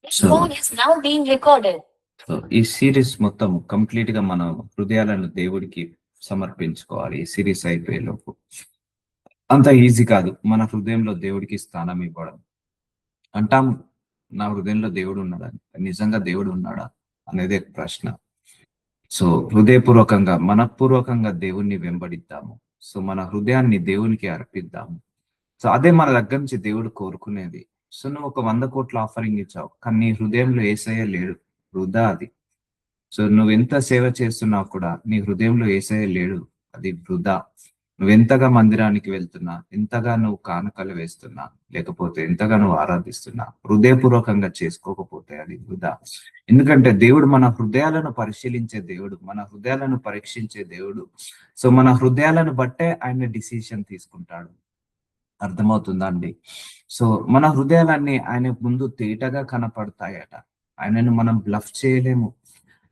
So so ఈ series మొత్తం complete గా మనం హృదయాలను దేవుడికి సమర్పించుకోవాలి. ఈ సిరీస్ అయిపోయేలోపు అంత ఈజీ కాదు మన హృదయంలో దేవుడికి స్థానం ఇవ్వడం. అంటాం, నా హృదయంలో దేవుడు ఉన్నాడా? నిజంగా దేవుడు ఉన్నాడా అనేదే ప్రశ్న. సో హృదయపూర్వకంగా మనపూర్వకంగా దేవుణ్ణి వెంబడిద్దాము. సో మన హృదయాన్ని దేవునికి అర్పిద్దాము. సో అదే మన దగ్గర నుంచి దేవుడు కోరుకునేది. సో నువ్వు ఒక 100 కోట్ల ఆఫరింగ్ ఇచ్చావు, కానీ నీ హృదయంలో యేసయ్య లేడు, వృధా అది. సో నువ్వు ఎంత సేవ చేస్తున్నావు కూడా నీ హృదయంలో యేసయ్య లేడు, అది వృధా. నువ్వెంతగా మందిరానికి వెళ్తున్నా, ఎంతగా నువ్వు కానుకలు వేస్తున్నా, లేకపోతే ఎంతగా నువ్వు ఆరాధిస్తున్నా, హృదయపూర్వకంగా చేసుకోకపోతే అది వృధా. ఎందుకంటే దేవుడు మన హృదయాలను పరిశీలించే దేవుడు, మన హృదయాలను పరీక్షించే దేవుడు. సో మన హృదయాలను బట్టే ఆయన డిసిషన్ తీసుకుంటాడు. అర్థమవుతుందా అండి? సో మన హృదయాలన్నీ ఆయన ముందు తేటగా కనపడతాయట. ఆయనను మనం బ్లఫ్ చేయలేము.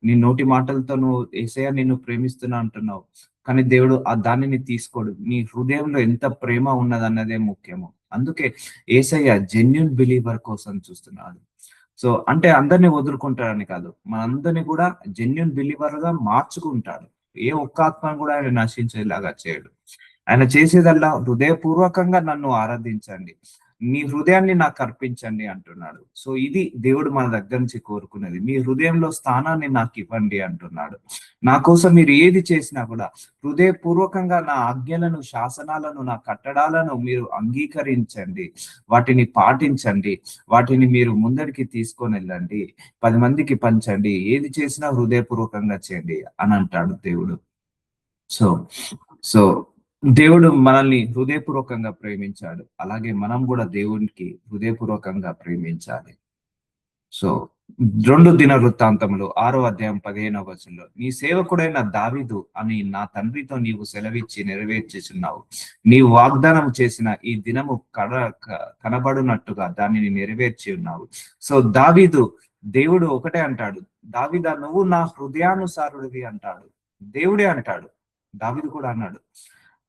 నీ నోటి మాటలతో నువ్వు యేసయ్య నిన్ను ప్రేమిస్తున్నా అంటున్నావు, కానీ దేవుడు ఆ దానిని తీసుకోడు. నీ హృదయంలో ఎంత ప్రేమ ఉన్నదన్నదే ముఖ్యము. అందుకే యేసయ్య జెన్యున్ బిలీవర్ కోసం చూస్తున్నాడు. సో అంటే అందరినీ వదులుకుంటాడని కాదు, మనందరినీ కూడా జెన్యున్ బిలీవర్ గా మార్చుకుంటాడు. ఏ ఒక్క ఆత్మను కూడా ఆయన నశించేలాగా చేయడు. ఆయన చేసేదల్లా హృదయపూర్వకంగా నన్ను ఆరాధించండి, మీ హృదయాన్ని నాకు అర్పించండి అంటున్నాడు. సో ఇది దేవుడు మన దగ్గర నుంచి కోరుకునేది. మీ హృదయంలో స్థానాన్ని నాకు ఇవ్వండి అంటున్నాడు. నా కోసం మీరు ఏది చేసినా కూడా హృదయపూర్వకంగా నా ఆజ్ఞలను, శాసనాలను, నా కట్టడాలను మీరు అంగీకరించండి, వాటిని పాటించండి, వాటిని మీరు ముందరికి తీసుకొని వెళ్ళండి, 10 మందికి పంచండి, ఏది చేసినా హృదయపూర్వకంగా చేయండి అని అంటాడు దేవుడు. సో సో దేవుడు మనల్ని హృదయపూర్వకంగా ప్రేమించాడు, అలాగే మనం కూడా దేవునికి హృదయపూర్వకంగా ప్రేమించాలి. సో 2 దినవృత్తాంతములు 6వ అధ్యాయం 15వ వచనంలో, నీ సేవకుడైన దావీదు అని నా తండ్రితో నీవు సెలవిచ్చి నెరవేర్చుచున్నావు. నీవు వాగ్దానం చేసిన ఈ దినము కనబడునట్టుగా దానిని నెరవేర్చి ఉన్నావు. సో దావీదు, దేవుడు ఒకటే అంటాడు, దావీదా నువ్వు నా హృదయానుసారుడివి అంటాడు. దేవుడే అంటాడు, దావీదు కూడా అన్నాడు.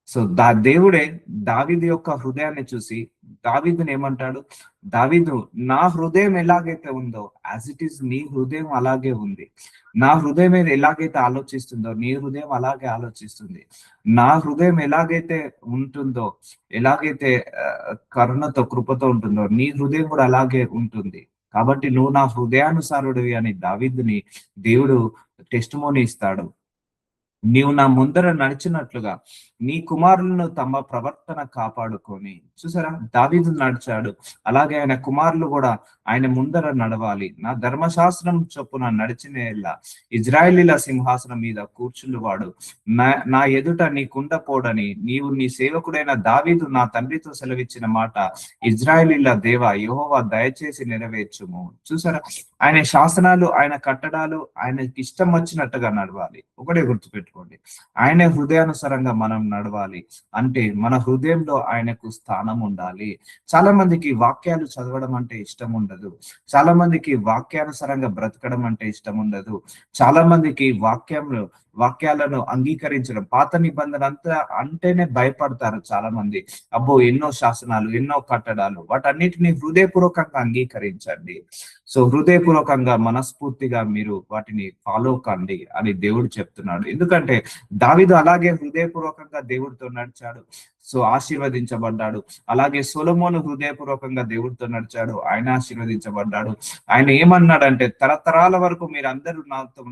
సో దేవుడే దావీదు యొక్క హృదయాన్ని చూసి దావీదుని ఏమంటాడు, దావీదు నా హృదయం ఎలాగైతే ఉందో యాజ్ ఇట్ ఈస్ నీ హృదయం అలాగే ఉంది. నా హృదయం ఎలాగైతే ఆలోచిస్తుందో నీ హృదయం అలాగే ఆలోచిస్తుంది. నా హృదయం ఎలాగైతే ఉంటుందో, ఎలాగైతే కరుణతో కృపతో ఉంటుందో నీ హృదయం కూడా అలాగే ఉంటుంది. కాబట్టి నువ్వు నా హృదయానుసారుడివి అని దావీదుని దేవుడు టెస్టిమోనీ ఇస్తాడు. నీవు నా ముందర నడిచినట్లుగా నీ కుమారులను తమ ప్రవర్తన కాపాడుకొని. చూసారా, దావీదు నడిచాడు, అలాగే ఆయన కుమారులు కూడా ఆయన ముందర నడవాలి. నా ధర్మశాస్త్రం చొప్పున నడిచిన ఎల్లా ఇజ్రాయేలీల సింహాసనం మీద కూర్చుండువాడు నా ఎదుట నీకుండపోడని నీవు నీ సేవకుడైన దావీదు నా తండ్రితో సెలవిచ్చిన మాట ఇజ్రాయేలీల దేవ యెహోవా దయచేసి నెరవేర్చుము. చూసారా, ఆయన శాసనాలు, ఆయన కట్టడాలు ఆయనకి ఇష్టం వచ్చినట్టుగా నడవాలి. ఒకటే గుర్తుపెట్టుకోండి, ఆయన హృదయానుసారంగా మనం నడవాలి. అంటే మన హృదయంలో ఆయనకు స్థానం ఉండాలి. చాలా మందికి వాక్యాలు చదవడం అంటే ఇష్టం ఉండదు, చాలా మందికి వాక్యానుసారంగా బ్రతకడం అంటే ఇష్టం ఉండదు, చాలా మందికి వాక్యాలను అంగీకరించడం, పాత నిబంధన అంతా అంటేనే భయపడతారు చాలా మంది. అబ్బో ఎన్నో శాసనాలు, ఎన్నో కట్టడాలు, వాటన్నిటిని హృదయపూర్వకంగా అంగీకరించండి. సో హృదయపూర్వకంగా మనస్ఫూర్తిగా మీరు వాటిని ఫాలో కండి అని దేవుడు చెప్తున్నాడు. ఎందుకంటే దావీదు అలాగే హృదయపూర్వకంగా దేవుడితో నడిచాడు, సో ఆశీర్వదించబడ్డాడు. అలాగే సొలొమోను హృదయపూర్వకంగా దేవుడితో నడిచాడు, ఆయన ఆశీర్వదించబడ్డాడు. ఆయన ఏమన్నాడంటే, తరతరాల వరకు మీరు అందరూ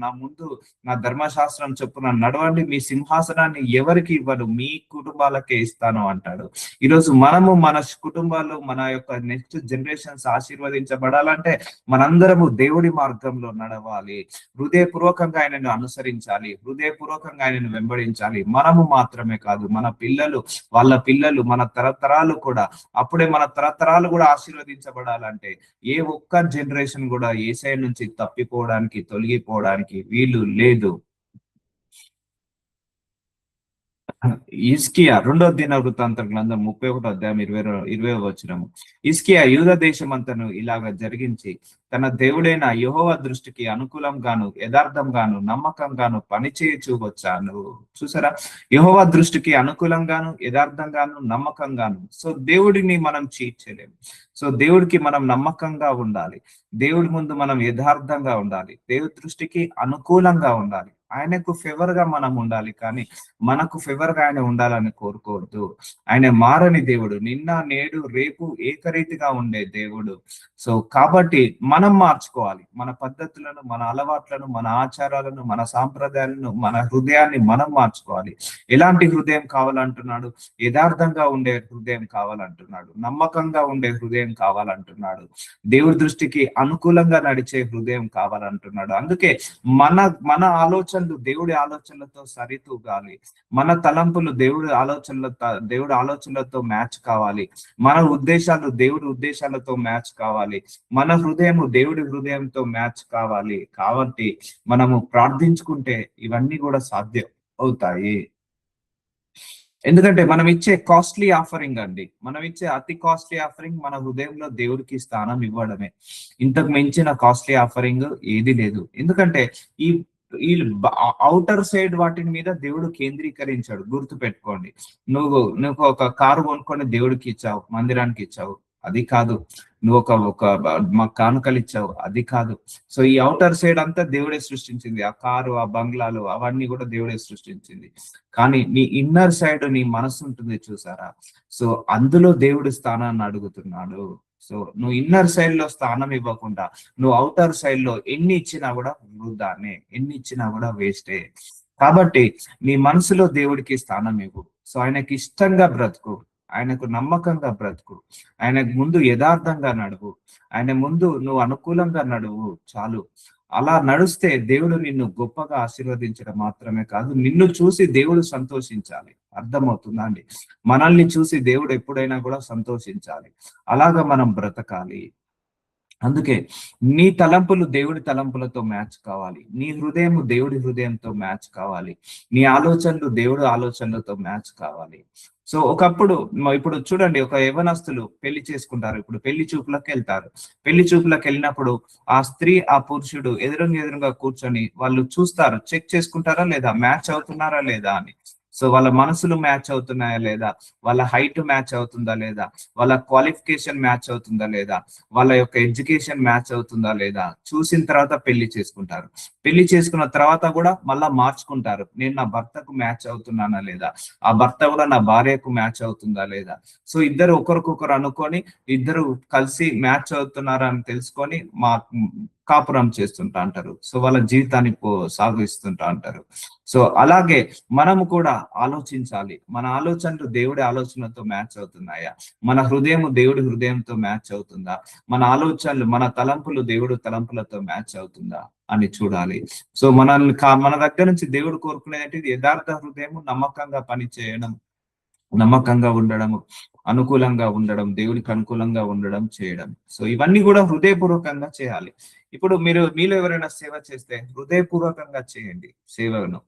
నా ముందు నా ధర్మశాస్త్రం చొప్పున నడవండి, మీ సింహాసనాన్ని ఎవరికి ఇవ్వను, మీ కుటుంబాలకే ఇస్తాను అంటాడు. ఈరోజు మనము మన కుటుంబాలు, మన యొక్క నెక్స్ట్ జనరేషన్స్ ఆశీర్వదించబడాలంటే మనందరము దేవుడి మార్గంలో నడవాలి, హృదయపూర్వకంగా ఆయనను అనుసరించాలి, హృదయపూర్వకంగా ఆయనను వెంబడించాలి. మనము మాత్రమే కాదు, మన పిల్లలు, వాళ్ళ పిల్లలు, మన తరతరాలు కూడా. అప్పుడే మన తరతరాలు కూడా ఆశీర్వదించబడాలంటే ఏ ఒక్క జనరేషన్ కూడా యేసయ్య నుంచి తప్పిపోవడానికి, తొలగిపోవడానికి వీలు లేదు. హిజ్కియా 2 దినవృత్తాంత గ్రంథం 31 అధ్యాయం 20 వచనము. హిజ్కియా యూద దేశమంతను ఇలాగ జరిగించి తన దేవుడైన యెహోవా దృష్టికి అనుకూలంగాను యథార్థంగాను నమ్మకంగాను పనిచేయచూ వచ్చాను. చూసారా, యెహోవా దృష్టికి అనుకూలంగాను యథార్థంగాను నమ్మకంగాను. సో దేవుడిని మనం చీట్ చేయలేము. సో దేవుడికి మనం నమ్మకంగా ఉండాలి, దేవుడి ముందు మనం యథార్థంగా ఉండాలి, దేవుడి దృష్టికి అనుకూలంగా ఉండాలి, ఆయనకు ఫేవర్ గా మనం ఉండాలి. కానీ మనకు ఫేవర్ గా ఆయన ఉండాలని కోరుకోవద్దు. ఆయన మారని దేవుడు, నిన్న నేడు రేపు ఏకరీతిగా ఉండే దేవుడు. సో కాబట్టి మనం మార్చుకోవాలి మన పద్ధతులను, మన అలవాట్లను, మన ఆచారాలను, మన సాంప్రదాయాలను, మన హృదయాన్ని మనం మార్చుకోవాలి. ఎలాంటి హృదయం కావాలంటున్నాడు? యథార్థంగా ఉండే హృదయం కావాలంటున్నాడు, నమ్మకంగా ఉండే హృదయం కావాలంటున్నాడు, దేవుడి దృష్టికి అనుకూలంగా నడిచే హృదయం కావాలంటున్నాడు. అందుకే మన మన ఆలోచనలు దేవుడి ఆలోచనలతో సరితూగాలి, మన తలంపులు దేవుడి ఆలోచనలతో మ్యాచ్ కావాలి, మన ఉద్దేశాలు దేవుడి ఉద్దేశాలతో మ్యాచ్ కావాలి, మన హృదయము దేవుడి హృదయంతో మ్యాచ్ కావాలి. కాబట్టి మనము ప్రార్థించుకుంటే ఇవన్నీ కూడా సాధ్యం అవుతాయి. ఎందుకంటే మనం ఇచ్చే కాస్ట్లీ ఆఫరింగ్ అండి, మనం ఇచ్చే అతి కాస్ట్లీ ఆఫరింగ్ మన హృదయంలో దేవుడికి స్థానం ఇవ్వడమే. ఇంతకు మించిన కాస్ట్లీ ఆఫరింగ్ ఏది లేదు. ఎందుకంటే ఈ ఈ అవుటర్ సైడ్ వాటి మీద దేవుడు కేంద్రీకరించాడు. గుర్తు పెట్టుకోండి, నువ్వు ఒక కారు కొనుక్కొని దేవుడికి ఇచ్చావు, మందిరానికి ఇచ్చావు, అది కాదు. నువ్వు మా కానుకలు ఇచ్చావు, అది కాదు. సో ఈ అవుటర్ సైడ్ అంతా దేవుడే సృష్టించింది, ఆ కారు, ఆ బంగ్లాలు, అవన్నీ కూడా దేవుడే సృష్టించింది. కానీ నీ ఇన్నర్ సైడ్, నీ మనసు ఉంటుంది చూసారా, సో అందులో దేవుడి స్థానాన్ని అడుగుతున్నాడు. సో నువ్వు ఇన్నర్ సైడ్ లో స్థానం ఇవ్వకుండా నువ్వు అవుటర్ సైడ్ లో ఎన్ని ఇచ్చినా కూడా వృధానే, ఎన్ని ఇచ్చినా కూడా వేస్టే. కాబట్టి నీ మనసులో దేవుడికి స్థానం ఇవ్వు. సో ఆయనకి ఇష్టంగా బ్రతుకు, ఆయనకు నమ్మకంగా బ్రతుకు, ఆయనకు ముందు యథార్థంగా నడువు, ఆయన ముందు నువ్వు అనుకూలంగా నడువు చాలు. అలా నడుస్తే దేవుడు నిన్ను గొప్పగా ఆశీర్వదించడం మాత్రమే కాదు, నిన్ను చూసి దేవుడు సంతోషించాలి. అర్థమవుతుందా అండి? మనల్ని చూసి దేవుడు ఎప్పుడైనా కూడా సంతోషించాలి. అలాగా మనం బ్రతకాలి. అందుకే నీ తలంపులు దేవుడి తలంపులతో మ్యాచ్ కావాలి, నీ హృదయం దేవుడి హృదయంతో మ్యాచ్ కావాలి, నీ ఆలోచనలు దేవుడి ఆలోచనలతో మ్యాచ్ కావాలి. సో ఒకప్పుడు ఇప్పుడు చూడండి, ఒక యవనస్తులు పెళ్లి చేసుకుంటారు, ఇప్పుడు పెళ్లి చూపులకు వెళ్తారు. పెళ్లి చూపులకు వెళ్ళినప్పుడు ఆ స్త్రీ ఆ పురుషుడు ఎదురుగా కూర్చొని వాళ్ళు చూస్తారు, చెక్ చేసుకుంటారా లేదా, మ్యాచ్ అవుతున్నారా లేదా అని. సో వాళ్ళ మనసులు మ్యాచ్ అవుతున్నాయా లేదా, వాళ్ళ హైట్ మ్యాచ్ అవుతుందా లేదా, వాళ్ళ క్వాలిఫికేషన్ మ్యాచ్ అవుతుందా లేదా, వాళ్ళ యొక్క ఎడ్యుకేషన్ మ్యాచ్ అవుతుందా లేదా చూసిన తర్వాత పెళ్లి చేసుకుంటారు. పెళ్లి చేసుకున్న తర్వాత కూడా మళ్ళా మార్చుకుంటారు, నేను నా భర్తకు మ్యాచ్ అవుతున్నానా లేదా, ఆ భర్త కూడా నా భార్యకు మ్యాచ్ అవుతుందా లేదా. సో ఇద్దరు ఒకరికొకరు అనుకొని ఇద్దరు కలిసి మ్యాచ్ అవుతున్నారా అని తెలుసుకొని కాపురం చేస్తుంటా అంటారు. సో వాళ్ళ జీవితాన్ని సాగిస్తుంటా అంటారు. సో అలాగే మనము కూడా ఆలోచించాలి, మన ఆలోచనలు దేవుడి ఆలోచనలతో మ్యాచ్ అవుతున్నాయా, మన హృదయం దేవుడి హృదయంతో మ్యాచ్ అవుతుందా, మన ఆలోచనలు మన తలంపులు దేవుడు తలంపులతో మ్యాచ్ అవుతుందా అని చూడాలి. సో మన దగ్గర నుంచి దేవుడు కోరుకునేది యథార్థ హృదయం, నమ్మకంగా పని చేయడం, నమ్మకంగా ఉండడము, అనుకూలంగా ఉండడం, దేవుడికి అనుకూలంగా ఉండడం చేయడం. సో ఇవన్నీ కూడా హృదయపూర్వకంగా చేయాలి. ఇప్పుడు మీలో ఎవరైనా సేవ చేస్తే హృదయపూర్వకంగా చేయండి సేవను.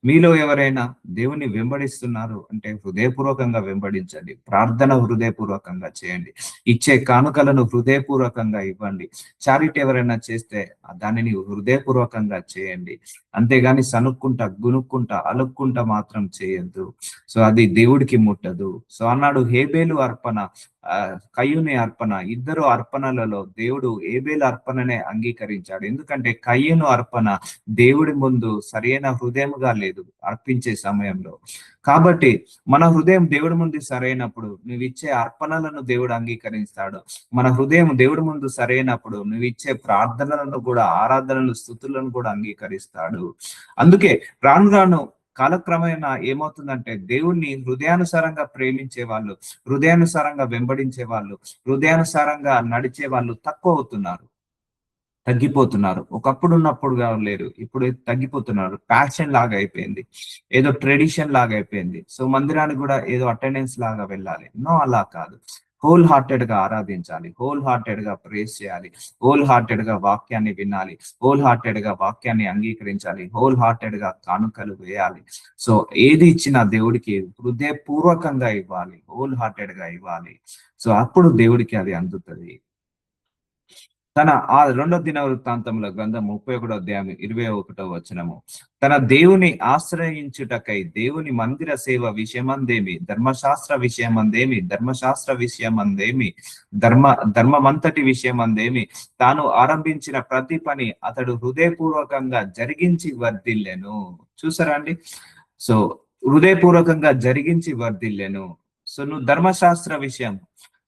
మీలో ఎవరైనా దేవుని వెంబడిస్తున్నారు అంటే హృదయపూర్వకంగా వెంబడించండి, ప్రార్థన హృదయపూర్వకంగా చేయండి, ఇచ్చే కానుకలను హృదయపూర్వకంగా ఇవ్వండి. చారిటీ ఎవరైనా చేస్తే దానిని హృదయపూర్వకంగా చేయండి. అంతేగాని సనుక్కుంటా, గునుక్కుంటా, అలుక్కుంటా మాత్రం చేయొద్దు. సో అది దేవుడికి ముట్టదు. సో అన్నాడు హేబేలు అర్పణ, కయ్యూని అర్పణ, ఇద్దరు అర్పణలలో దేవుడు హేబేలు అర్పణనే అంగీకరించాడు. ఎందుకంటే కయ్యూను అర్పణ దేవుడి ముందు సరైన హృదయముగా లేదు అర్పించే సమయంలో. కాబట్టి మన హృదయం దేవుడి ముందు సరైనప్పుడు నువ్వు ఇచ్చే అర్పణలను దేవుడు అంగీకరిస్తాడు. మన హృదయం దేవుడి ముందు సరైనప్పుడు నువ్వు ఇచ్చే ప్రార్థనలను కూడా, ఆరాధనలు, స్తుతులను కూడా అంగీకరిస్తాడు. అందుకే రాను కాలక్రమేణా ఏమవుతుందంటే దేవుణ్ణి హృదయానుసారంగా ప్రేమించే వాళ్ళు, హృదయానుసారంగా వెంబడించే వాళ్ళు, హృదయానుసారంగా నడిచే వాళ్ళు తక్కువ అవుతున్నారు, తగ్గిపోతున్నారు. ఒకప్పుడు ఉన్నప్పుడుగా లేరు, ఇప్పుడు తగ్గిపోతున్నారు. ప్యాషన్ లాగా అయిపోయింది, ఏదో ట్రెడిషన్ లాగా అయిపోయింది. సో మందిరానికి కూడా ఏదో అటెండెన్స్ లాగా వెళ్ళాలి. నో, అలా కాదు. హోల్ హార్టెడ్ గా ఆరాధించాలి, హోల్ హార్టెడ్ గా ప్రేస్ చేయాలి, హోల్ హార్టెడ్ గా వాక్యాన్ని వినాలి, హోల్ హార్టెడ్ గా వాక్యాన్ని అంగీకరించాలి, హోల్ హార్టెడ్ గా కానుకలు వేయాలి. సో ఏది ఇచ్చినా దేవుడికి హృదయపూర్వకంగా ఇవ్వాలి, హోల్ హార్టెడ్ గా ఇవ్వాలి. సో అప్పుడు దేవుడికి అది అందుతుంది. తన ఆ 2 దినవృత్తాంతముల గ్రంథం 31వ అధ్యాయం 21వ వచనము, తన దేవుని ఆశ్రయించుటకై దేవుని మందిర సేవ విషయమందేమి, ధర్మశాస్త్ర విషయమందేమి, ధర్మశాస్త్ర విషయమందేమి, ధర్మమంతటి విషయమందేమి, తాను ఆరంభించిన ప్రతి పని అతడు హృదయపూర్వకంగా జరిగించి వర్ధిల్లెను. చూసారా అండి? సో హృదయపూర్వకంగా జరిగించి వర్ధిల్లెను. సో నువ్వు ధర్మశాస్త్ర విషయం,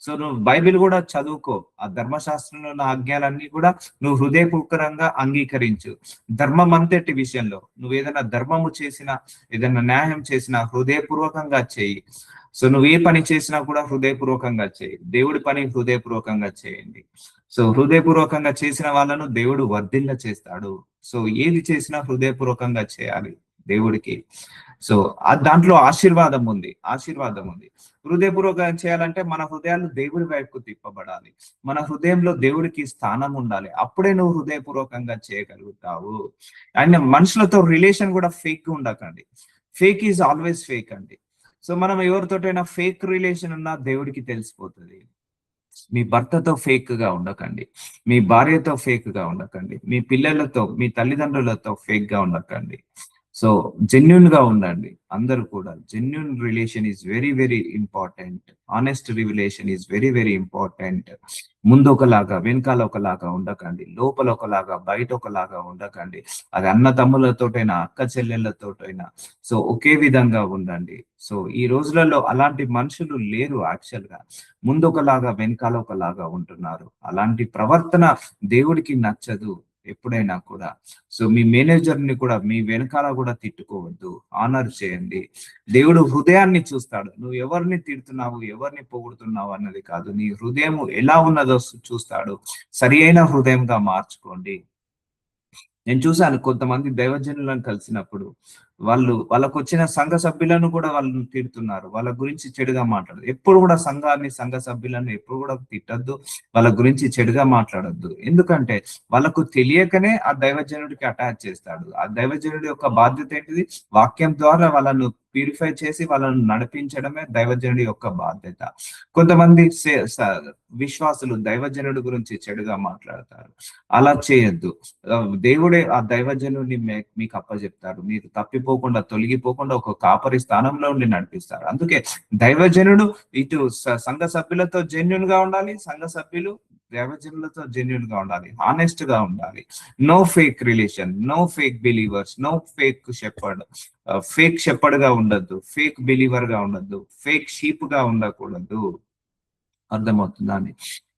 సో నువ్వు బైబిల్ కూడా చదువుకో, ఆ ధర్మశాస్త్రంలో ఉన్న ఆజ్ఞలన్నీ కూడా నువ్వు హృదయపూర్వకంగా అంగీకరించు. ధర్మం అంతటి విషయంలో నువ్వు ఏదైనా ధర్మము చేసినా, ఏదైనా న్యాయం చేసినా హృదయపూర్వకంగా చేయి. సో నువ్వు ఏ పని చేసినా కూడా హృదయపూర్వకంగా చేయి. దేవుడి పని హృదయపూర్వకంగా చేయండి. సో హృదయపూర్వకంగా చేసిన వాళ్ళను దేవుడు వర్ధిల్ల చేస్తాడు. సో ఏది చేసినా హృదయపూర్వకంగా చేయాలి దేవుడికి. సో దాంట్లో ఆశీర్వాదం ఉంది, ఆశీర్వాదం ఉంది. హృదయపూర్వకంగా చేయాలంటే మన హృదయాలు దేవుడి వైపుకు తిప్పబడాలి, మన హృదయంలో దేవుడికి స్థానం ఉండాలి. అప్పుడే నువ్వు హృదయపూర్వకంగా చేయగలుగుతావు. అండ్ మనుషులతో రిలేషన్ కూడా ఫేక్ గా ఉండకండి. ఫేక్ ఈజ్ ఆల్వేస్ ఫేక్ అండి. సో మనం ఎవరితోటైనా ఫేక్ రిలేషన్ ఉన్నా దేవుడికి తెలిసిపోతుంది. మీ భర్తతో ఫేక్ గా ఉండకండి, మీ భార్యతో ఫేక్ గా ఉండకండి, మీ పిల్లలతో, మీ తల్లిదండ్రులతో ఫేక్ గా ఉండకండి. సో జెన్యున్ గా ఉండండి. అందరూ కూడా genuine relation is very very important. Honest relation is very very important. ముందు ఒకలాగా వెనకాల ఒకలాగా ఉండకండి, లోపల ఒకలాగా బయట ఒకలాగా ఉండకండి. అది అన్న తమ్ములతోటైనా అక్క చెల్లెళ్ళతోటైనా సో ఒకే విధంగా ఉండండి. సో ఈ రోజులలో అలాంటి మనుషులు లేరు. యాక్చువల్ గా ముందు ఒకలాగా వెనకాల ఒకలాగా ఉంటున్నారు. అలాంటి ప్రవర్తన దేవుడికి నచ్చదు ఎప్పుడైనా కూడా. సో మీ మేనేజర్ ని కూడా మీ వెనకాల కూడా తిట్టుకోవద్దు, ఆనర్ చేయండి. దేవుడు హృదయాన్ని చూస్తాడు. నువ్వు ఎవరిని తిడుతున్నావు, ఎవరిని పొగుడుతున్నావు అన్నది కాదు, నీ హృదయం ఎలా ఉన్నదో చూస్తాడు. సరి అయిన హృదయంగా మార్చుకోండి. నేను చూశాను కొంతమంది దైవజనులను కలిసినప్పుడు వాళ్ళకు వచ్చిన సంఘ సభ్యులను కూడా వాళ్ళని తిడుతున్నారు, వాళ్ళ గురించి చెడుగా మాట్లాడదు. ఎప్పుడు కూడా సంఘ సభ్యులను ఎప్పుడు కూడా తిట్టద్దు, వాళ్ళ గురించి చెడుగా మాట్లాడద్దు. ఎందుకంటే వాళ్ళకు తెలియకనే ఆ దైవజనుడికి అటాచ్ చేస్తాడు. ఆ దైవజనుడి యొక్క బాధ్యత ఏంటిది? వాక్యం ద్వారా వాళ్ళను ప్యూరిఫై చేసి వాళ్ళను నడిపించడమే దైవజనుడి యొక్క బాధ్యత. కొంతమంది విశ్వాసులు దైవజనుడి గురించి చెడుగా మాట్లాడతారు. అలా చేయొద్దు. దేవుడే ఆ దైవజనుడిని మీకు అప్పచెప్తారు. మీరు తప్పిపోకుండా, తొలగిపోకుండా ఒక కాపరి స్థానంలో ఉండి నడిపిస్తారు. అందుకే దైవజనుడు ఇటు సంఘ సభ్యులతో జెన్యున్ గా ఉండాలి, సంఘ సభ్యులు దైవజనులతో జెన్యున్ గా ఉండాలి, హానెస్ట్ గా ఉండాలి. No fake relation, no fake believers, no fake shepherd. Fake shepherd గా ఉండద్దు, ఫేక్ బిలీవర్ గా ఉండద్దు, ఫేక్ షీప్ గా ఉండకూడదు. అర్థమవుతుందా అండి?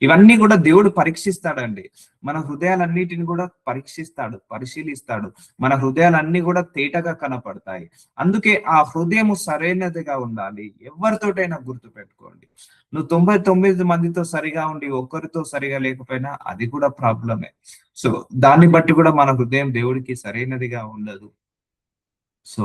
ఇవన్నీ కూడా దేవుడు పరీక్షిస్తాడండి. మన హృదయాలన్నిటిని కూడా పరీక్షిస్తాడు, పరిశీలిస్తాడు. మన హృదయాలన్నీ కూడా తేటగా కనపడతాయి. అందుకే ఆ హృదయము సరైనదిగా ఉండాలి. ఎవరితోటైనా గుర్తు పెట్టుకోండి, నువ్వు 99 మందితో సరిగా ఉండి ఒక్కరితో సరిగా లేకపోయినా అది కూడా ప్రాబ్లమే. సో దాన్ని బట్టి కూడా మన హృదయం దేవుడికి సరైనదిగా ఉండదు. సో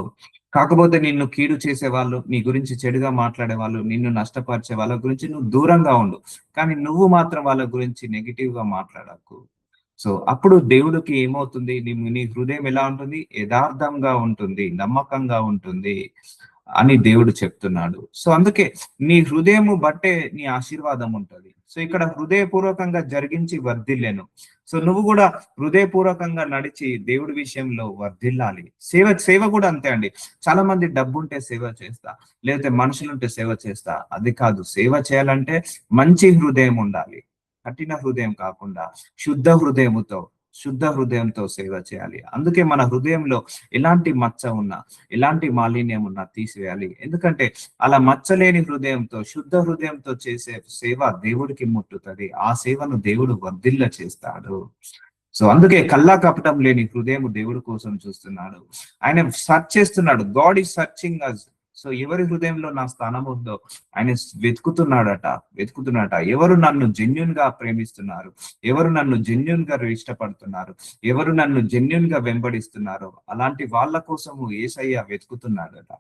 కాకపోతే నిన్ను కీడు చేసే వాళ్ళు, నీ గురించి చెడుగా మాట్లాడే వాళ్ళు, నిన్ను నష్టపరిచే వాళ్ళ గురించి నువ్వు దూరంగా ఉండు. కానీ నువ్వు మాత్రం వాళ్ళ గురించి నెగిటివ్ గా మాట్లాడకు. సో అప్పుడు దేవుడికి ఏమవుతుంది? నీ హృదయం ఎలా ఉంటుంది? యథార్థంగా ఉంటుంది, నమ్మకంగా ఉంటుంది అని దేవుడు చెప్తున్నాడు. సో అందుకే నీ హృదయము బట్టే నీ ఆశీర్వాదం ఉంటది. సో ఇక్కడ హృదయపూర్వకంగా జరిగించి వర్ధిల్లెను. సో నువ్వు కూడా హృదయపూర్వకంగా నడిచి దేవుడి విషయంలో వర్ధిల్లాలి. సేవ కూడా అంతే అండి. చాలా మంది డబ్బుంటే సేవ చేస్తా, లేకపోతే మనుషులుంటే సేవ చేస్తా, అది కాదు. సేవ చేయాలంటే మంచి హృదయం ఉండాలి, కఠిన హృదయం కాకుండా శుద్ధ హృదయంతో సేవ చేయాలి. అందుకే మన హృదయంలో ఎలాంటి మచ్చ ఉన్నా, ఎలాంటి మాలిన్యం ఉన్నా తీసివేయాలి. ఎందుకంటే అలా మచ్చలేని హృదయంతో, శుద్ధ హృదయంతో చేసే సేవ దేవుడికి ముట్టుతుంది. ఆ సేవను దేవుడు వర్ధిల్ల చేస్తాడు. సో అందుకే కల్లా కపటం లేని హృదయం దేవుడి కోసం చూస్తున్నాడు. ఆయన సర్చ్ చేస్తున్నాడు. God is searching us. So ఎవరి హృదయంలో నా స్థానం ఉందో ఆయన వెతుకుతున్నాడట. ఎవరు నన్ను జెన్యున్ గా ప్రేమిస్తున్నారు, ఎవరు నన్ను జెన్యున్ గా ఇష్టపడుతున్నారు, ఎవరు నన్ను జెన్యున్ గా వెంబడిస్తున్నారో అలాంటి వాళ్ళ కోసము యేసయ్య వెతుకుతున్నాడట.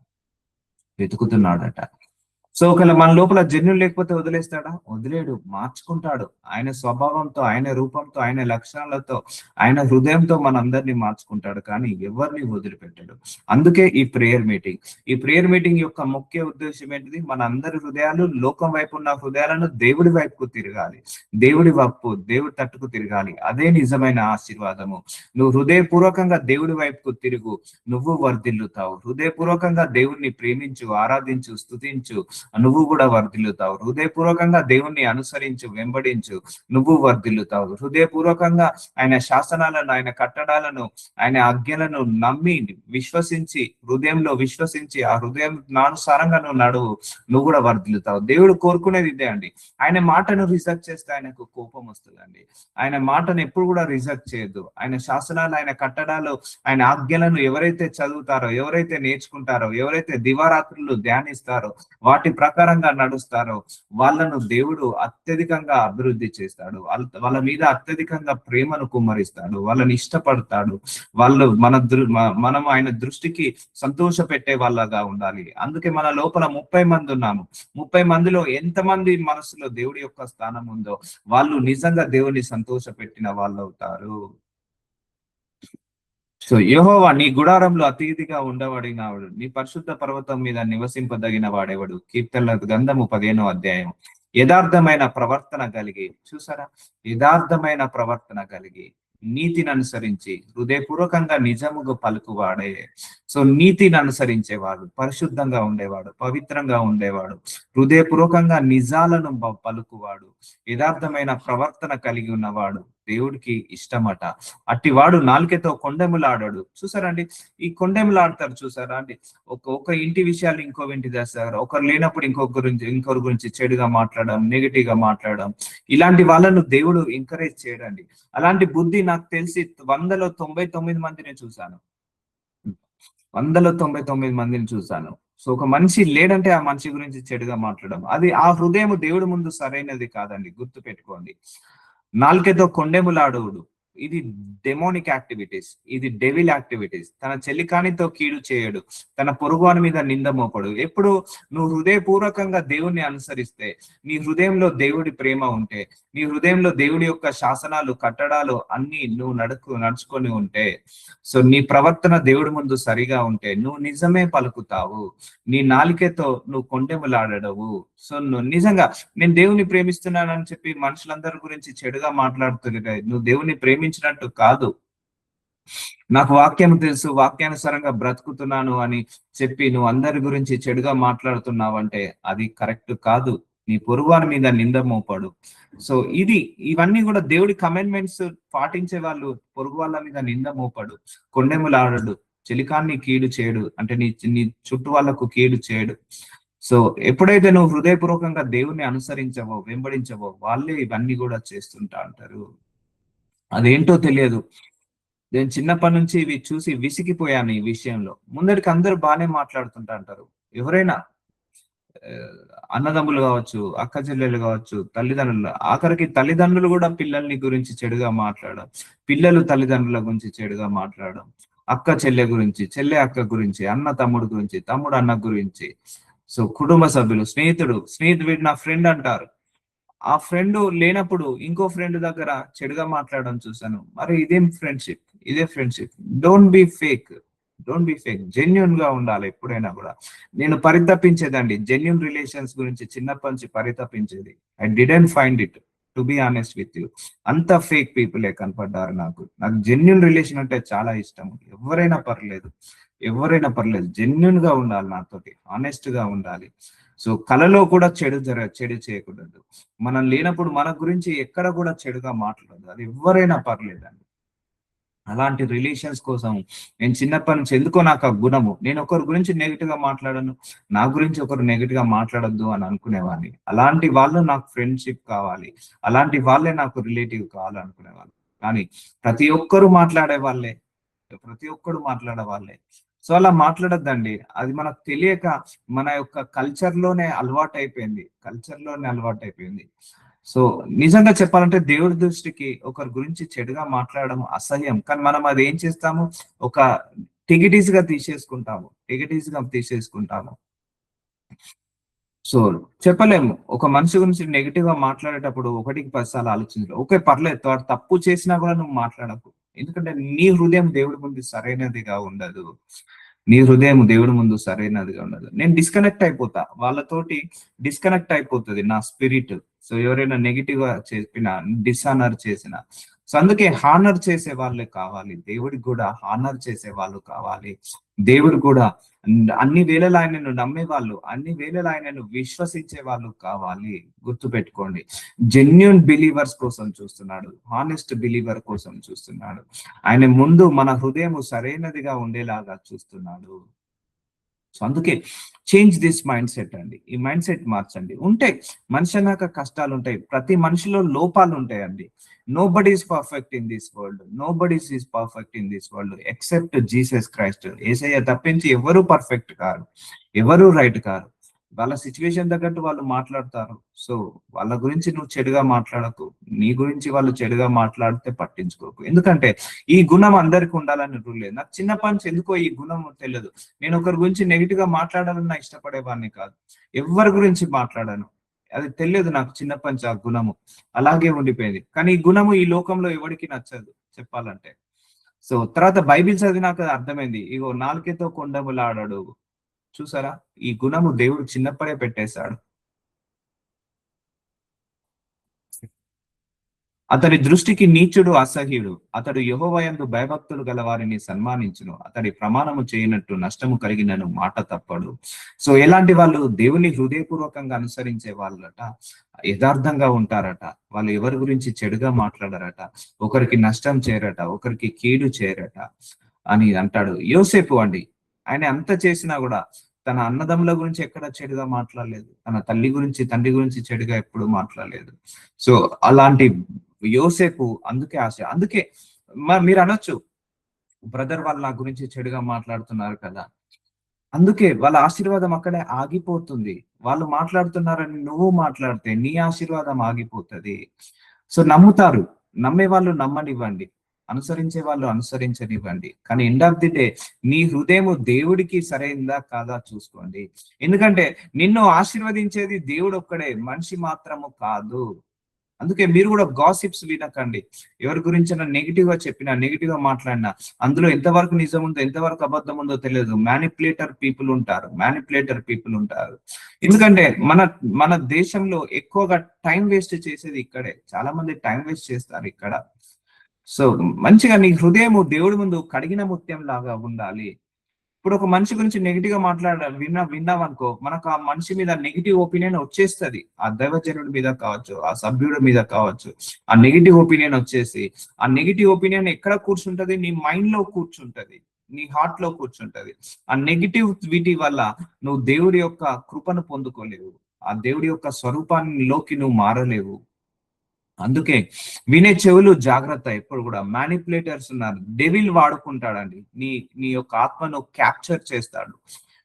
సో ఒకవేళ మన లోపల జన్యుం లేకపోతే వదిలేస్తాడా? వదిలేడు, మార్చుకుంటాడు. ఆయన స్వభావంతో, ఆయన రూపంతో, ఆయన లక్షణాలతో, ఆయన హృదయంతో మనందరినీ మార్చుకుంటాడు. కానీ ఎవరిని వదిలిపెట్టడు. అందుకే ఈ ప్రేయర్ మీటింగ్. ఈ ప్రేయర్ మీటింగ్ యొక్క ముఖ్య ఉద్దేశం ఏంటిది? మన అందరి హృదయాలు, లోకం వైపు ఉన్న హృదయాలను దేవుడి వైపుకు తిరగాలి. దేవుడి వైపు, దేవుడి తట్టుకు తిరగాలి. అదే నిజమైన ఆశీర్వాదము. నువ్వు హృదయపూర్వకంగా దేవుడి వైపుకు తిరుగు, నువ్వు వర్ధిల్లుతావు. హృదయపూర్వకంగా దేవుణ్ణి ప్రేమించు, ఆరాధించు, స్తుతించు, నువ్వు కూడా వర్ధిల్లుతావు. హృదయపూర్వకంగా దేవుణ్ణి అనుసరించు, వెంబడించు, నువ్వు వర్ధిల్లుతావు. హృదయపూర్వకంగా ఆయన శాసనాలను, ఆయన కట్టడాలను, ఆయన ఆజ్ఞలను నమ్మి విశ్వసించి, హృదయంలో విశ్వసించి ఆ హృదయం నానుసారంగా నువ్వు నడువు, నువ్వు కూడా వర్ధిల్లుతావు. దేవుడు కోరుకునేది ఇదే అండి. ఆయన మాటను రిజెక్ట్ చేస్తే ఆయనకు కోపం వస్తుందండి. ఆయన మాటను ఎప్పుడు కూడా రిజెక్ట్ చేయొద్దు. ఆయన శాసనాలు, ఆయన కట్టడాలు, ఆయన ఆజ్ఞలను ఎవరైతే చదువుతారో, ఎవరైతే నేర్చుకుంటారో, ఎవరైతే దివారాత్రులు ధ్యానిస్తారో, వాటి ప్రకారంగా నడుస్తారో వాళ్ళను దేవుడు అత్యధికంగా అభివృద్ధి చేస్తాడు. వాళ్ళ మీద అత్యధికంగా ప్రేమను కుమ్మరిస్తాడు. వాళ్ళని ఇష్టపడతాడు. వాళ్ళు మనం ఆయన దృష్టికి సంతోష పెట్టే వాళ్ళగా ఉండాలి. అందుకే మన లోపల 30 మంది ఉన్నాము. 30 మందిలో ఎంతమంది మనసులో దేవుడి యొక్క స్థానం ఉందో వాళ్ళు నిజంగా దేవుని సంతోష పెట్టిన వాళ్ళు అవుతారు. సో యెహోవా నీ గుడారంలో అతిథిగా ఉండబడినవాడు, నీ పరిశుద్ధ పర్వతం మీద నివసింపదగిన వాడెవడు. కీర్తనల గ్రంథము 15వ అధ్యాయం. యథార్థమైన ప్రవర్తన కలిగి, చూసారా, యథార్థమైన ప్రవర్తన కలిగి, నీతిని అనుసరించి, హృదయపూర్వకంగా నిజముగా పలుకువాడే. సో నీతిని అనుసరించేవాడు, పరిశుద్ధంగా ఉండేవాడు, పవిత్రంగా ఉండేవాడు, హృదయపూర్వకంగా నిజాలను పలుకువాడు, యథార్థమైన ప్రవర్తన కలిగి ఉన్నవాడు దేవుడికి ఇష్టమట. అట్టివాడు నాలుకతో కొండెములాడాడు. చూసారండి, ఈ కొండెములాడతారు చూసారా అండి. ఒక ఇంటి విషయాలు ఇంకో ఇంటి చేస్తారు. ఒకరు లేనప్పుడు ఇంకొకరి గురించి చెడుగా మాట్లాడడం, నెగిటివ్ గా మాట్లాడడం, ఇలాంటి వాళ్ళను దేవుడు ఎంకరేజ్ చేయడండి. అలాంటి బుద్ధి నాకు తెలిసి 100లో 99 మందిని చూశాను. 100లో 99 మందిని చూశాను. సో ఒక మనిషి లేడంటే ఆ మనిషి గురించి చెడుగా మాట్లాడడం, అది ఆ హృదయం దేవుడి ముందు సరైనది కాదండి. గుర్తు పెట్టుకోండి. నాలుకతో కొండెములాడుడు, ఇది డెమోనిక్ యాక్టివిటీస్, ఇది డెవిల్ యాక్టివిటీస్. తన చెలికానితో కీడు చేయడు, తన పొరుగువాని మీద నింద మోపడు. ఎప్పుడు నువ్వు హృదయపూర్వకంగా దేవుణ్ణి అనుసరిస్తే, నీ హృదయంలో దేవుడి ప్రేమ ఉంటే, నీ హృదయంలో దేవుడి యొక్క శాసనాలు, కట్టడాలు అన్ని నువ్వు నడుచుకొని ఉంటే, సో నీ ప్రవర్తన దేవుడి ముందు సరిగా ఉంటే నువ్వు నిజమే పలుకుతావు. నీ నాలికతో నువ్వు కొండెములాడవు. సో నువ్వు నిజంగా నేను దేవుని ప్రేమిస్తున్నానని చెప్పి మనుషులందరి గురించి చెడుగా మాట్లాడుతుంటే నువ్వు దేవుని ప్రేమించినట్టు కాదు. నాకు వాక్యం తెలుసు, వాక్యానుసారంగా బ్రతుకుతున్నాను అని చెప్పి నువ్వు అందరి గురించి చెడుగా మాట్లాడుతున్నావంటే అది కరెక్ట్ కాదు. నీ పొరుగువాని మీద నింద మోపడు. సో ఇవన్నీ కూడా దేవుడి కమెండ్మెంట్స్ పాటించే వాళ్ళు పొరుగు వాళ్ళ మీద నింద మోపడు, కొండెములాడడు, చెలికాన్ని కీడు చేయడు, అంటే నీ చుట్టూ వాళ్ళకు కీడు చేయడు. సో ఎప్పుడైతే నువ్వు హృదయపూర్వకంగా దేవుణ్ణి అనుసరించవో, వెంబడించవో, వాళ్ళే ఇవన్నీ కూడా చేస్తుంటా అంటారు. అదేంటో తెలియదు. నేను చిన్నప్పటి నుంచి ఇవి చూసి విసిగిపోయాను ఈ విషయంలో. ముందరికి అందరూ బాగానే మాట్లాడుతుంటా అంటారు. ఎవరైనా అన్నదమ్ములు కావచ్చు, అక్క చెల్లెలు కావచ్చు, తల్లిదండ్రులు, ఆఖరికి తల్లిదండ్రులు కూడా పిల్లల్ని గురించి చెడుగా మాట్లాడడం, పిల్లలు తల్లిదండ్రుల గురించి చెడుగా మాట్లాడడం, అక్క చెల్లె గురించి, చెల్లె అక్క గురించి, అన్న తమ్ముడు గురించి, తమ్ముడు అన్న గురించి. సో కుటుంబ సభ్యులు, స్నేహితుడు నా ఫ్రెండ్ అంటారు. ఆ ఫ్రెండ్ లేనప్పుడు ఇంకో ఫ్రెండ్ దగ్గర చెడుగా మాట్లాడడం చూసాను. మరి ఇదేం ఫ్రెండ్షిప్? ఇదే friendship. Don't be fake, don't be fake. Genuine గా ఉండాలి ఎప్పుడైనా కూడా. నేను పరితపించేదండి జెన్యున్ రిలేషన్స్ గురించి, చిన్నప్పటి నుంచి పరితపించేది. I didn't find it, to be honest with you. అంత ఫేక్ పీపులే కనపడ్డారు నాకు. జెన్యున్ రిలేషన్ అంటే చాలా ఇష్టం. ఎవరైనా పర్లేదు జెన్యున్ గా ఉండాలి, నాతోటి ఆనెస్ట్ గా ఉండాలి. సో కళలో కూడా చెడు చేయకూడదు. మనం లేనప్పుడు మన గురించి ఎక్కడ కూడా చెడుగా మాట్లాడదు. అది ఎవరైనా పర్లేదండి. అలాంటి రిలేషన్స్ కోసం నేను చిన్నప్పటి నుంచి, ఎందుకో నాకు ఆ గుణము, నేను ఒకరి గురించి నెగిటివ్ గా మాట్లాడను, నా గురించి ఒకరు నెగిటివ్ గా మాట్లాడద్దు అని అనుకునేవాడిని. అలాంటి వాళ్ళు నాకు ఫ్రెండ్షిప్ కావాలి, అలాంటి వాళ్ళే నాకు రిలేటివ్ కావాలి అనుకునేవాళ్ళు. కానీ ప్రతి ఒక్కరు మాట్లాడే వాళ్ళే, ప్రతి ఒక్కరు మాట్లాడే వాళ్ళే. సో అలా మాట్లాడద్దండి. అది మనకు తెలియక మన యొక్క అలవాటు అయిపోయింది. సో నిజంగా చెప్పాలంటే దేవుడి దృష్టికి ఒకరి గురించి చెడుగా మాట్లాడడం అసహ్యం. కానీ మనం అది ఏం చేస్తాము, ఒక టిగిటీస్ గా తీసేసుకుంటాము. సో చెప్పలేము. ఒక మనిషి గురించి నెగిటివ్ గా మాట్లాడేటప్పుడు 1కి 10 సార్లు ఆలోచించు. ఓకే, పర్లేదు, వాడు తప్పు చేసినా కూడా నువ్వు మాట్లాడకు. ఎందుకంటే నీ హృదయం దేవుడి ముందు సరైనదిగా ఉండదు. నీ హృదయం దేవుడి ముందు సరైనదిగా ఉండదు. నేను డిస్కనెక్ట్ అయిపోతా, వాళ్ళతోటి డిస్కనెక్ట్ అయిపోతుంది నా స్పిరిట్. సో ఎవరైనా నెగిటివ్ గా చెప్పినా, డిస్ఆనర్ చేసిన, సో అందుకే హానర్ చేసే వాళ్ళే కావాలి. దేవుడికి కూడా హానర్ చేసే వాళ్ళు కావాలి. దేవుడు కూడా అన్ని వేళలు ఆయనను నమ్మే వాళ్ళు, అన్ని వేళలు ఆయనను విశ్వసించే వాళ్ళు కావాలి. గుర్తుపెట్టుకోండి, జెన్యున్ బిలీవర్స్ కోసం చూస్తున్నాడు, హానెస్ట్ బిలీవర్ కోసం చూస్తున్నాడు. ఆయన ముందు మన హృదయం సరైనదిగా ఉండేలాగా చూస్తున్నాడు. సో అందుకే చేంజ్ దిస్ మైండ్ సెట్ అండి. ఈ మైండ్ సెట్ మార్చండి. ఉంటాయి, మనిషి అన్నాక కష్టాలు ఉంటాయి, ప్రతి మనిషిలో లోపాలు ఉంటాయండి. Nobody is perfect in this world, nobody is perfect in this world except Jesus Christ. యేసయ్య తప్పించి ఎవరు పర్ఫెక్ట్ కారు, ఎవరు రైట్ కారు. వాళ్ళ సిచ్యువేషన్ తగ్గట్టు వాళ్ళు మాట్లాడతారు. సో వాళ్ళ గురించి నువ్వు చెడుగా మాట్లాడకు, నీ గురించి వాళ్ళు చెడుగా మాట్లాడితే పట్టించుకోకు. ఎందుకంటే ఈ గుణం అందరికి ఉండాలని రూల్ లేదు. నాకు చిన్నప్పటి నుంచి ఎందుకో ఈ గుణం తెలియదు. నేను ఒకరి గురించి నెగిటివ్ గా మాట్లాడాలని ఇష్టపడేవాడిని కాదు, ఎవరి గురించి మాట్లాడాను అది తెలియదు నాకు చిన్నప్పటి నుంచి. ఆ గుణము అలాగే ఉండిపోయింది. కానీ ఈ గుణము ఈ లోకంలో ఎవరికి నచ్చదు చెప్పాలంటే. సో తర్వాత బైబిల్ చదివినాక అర్థమైంది, ఇగో నాలుకతో కొండములాడాడు. చూసారా, ఈ గుణము దేవుడు చిన్నప్పుడే పెట్టేశాడు. అతడి దృష్టికి నీచుడు అసహ్యుడు, అతడు యెహోవాయందు భయభక్తులు గల వారిని సన్మానించును, అతడి ప్రమాణము చేయనట్టు నష్టము కలిగినను మాట తప్పడు. సో ఎలాంటి వాళ్ళు? దేవుని హృదయపూర్వకంగా అనుసరించే వాళ్ళట, యథార్థంగా ఉంటారట, వాళ్ళు ఎవరి గురించి చెడుగా మాట్లాడారట, ఒకరికి నష్టం చేయరట, ఒకరికి కీడు చేయరట అని అంటాడు. యోసేపు అండి, ఆయన అంత చేసినా కూడా తన అన్నదమ్ముల గురించి ఎక్కడ చెడుగా మాట్లాడలేదు, తన తల్లి గురించి తండ్రి గురించి చెడుగా ఎప్పుడు మాట్లాడలేదు. సో అలాంటి యోసేపు అందుకే ఆశ. అందుకే మీరు అనొచ్చు, బ్రదర్ వాళ్ళు నా గురించి చెడుగా మాట్లాడుతున్నారు కదా, అందుకే వాళ్ళ ఆశీర్వాదం అక్కడే ఆగిపోతుంది. వాళ్ళు మాట్లాడుతున్నారని నువ్వు మాట్లాడితే నీ ఆశీర్వాదం ఆగిపోతుంది. సో నమ్ముతారు, నమ్మే వాళ్ళు నమ్మనివ్వండి, అనుసరించే వాళ్ళు అనుసరించనివ్వండి. కానీ ఎండ్ ఆఫ్ ది డే నీ హృదయం దేవుడికి సరైందా కాదా చూసుకోండి. ఎందుకంటే నిన్ను ఆశీర్వదించేది దేవుడు ఒక్కడే, మనిషి మాత్రము కాదు. అందుకే మీరు కూడా గాసిప్స్ వినకండి. ఎవరి గురించి నెగిటివ్ గా చెప్పినా, నెగిటివ్ గా మాట్లాడినా అందులో ఎంతవరకు నిజం ఉందో ఎంతవరకు అబద్ధం ఉందో తెలియదు. మ్యానిపులేటర్ పీపుల్ ఉంటారు, మ్యానిపులేటర్ పీపుల్ ఉంటారు. ఎందుకంటే మన మన దేశంలో ఎక్కువగా టైం వేస్ట్ చేసేది ఇక్కడే. చాలా మంది టైం వేస్ట్ చేస్తారు ఇక్కడ. సో మంచిగా నీ హృదయము దేవుడి ముందు కడిగిన ముత్యం లాగా ఉండాలి. ఇప్పుడు ఒక మనిషి గురించి నెగిటివ్ గా విన్నాం అనుకో, మనకు ఆ మనిషి మీద నెగిటివ్ ఒపీనియన్ వచ్చేస్తుంది. ఆ దైవజనుడి మీద కావచ్చు, ఆ సభ్యుడి మీద కావచ్చు, ఆ నెగిటివ్ ఒపీనియన్ వచ్చేసి, ఆ నెగిటివ్ ఒపీనియన్ ఎక్కడ కూర్చుంటది? నీ మైండ్ లో కూర్చుంటది, నీ హార్ట్ లో కూర్చుంటది. ఆ నెగిటివిటీ వల్ల నువ్వు దేవుడి యొక్క కృపను పొందుకోలేవు, ఆ దేవుడి యొక్క స్వరూపాన్నిలోకి నువ్వు మారలేవు. అందుకే వినే చెవులు జాగ్రత్త. ఎప్పుడు కూడా మ్యానిపులేటర్స్ ఉన్నారు, డెవిల్ వాడుకుంటాడండి. నీ నీ యొక్క ఆత్మను క్యాప్చర్ చేస్తాడు.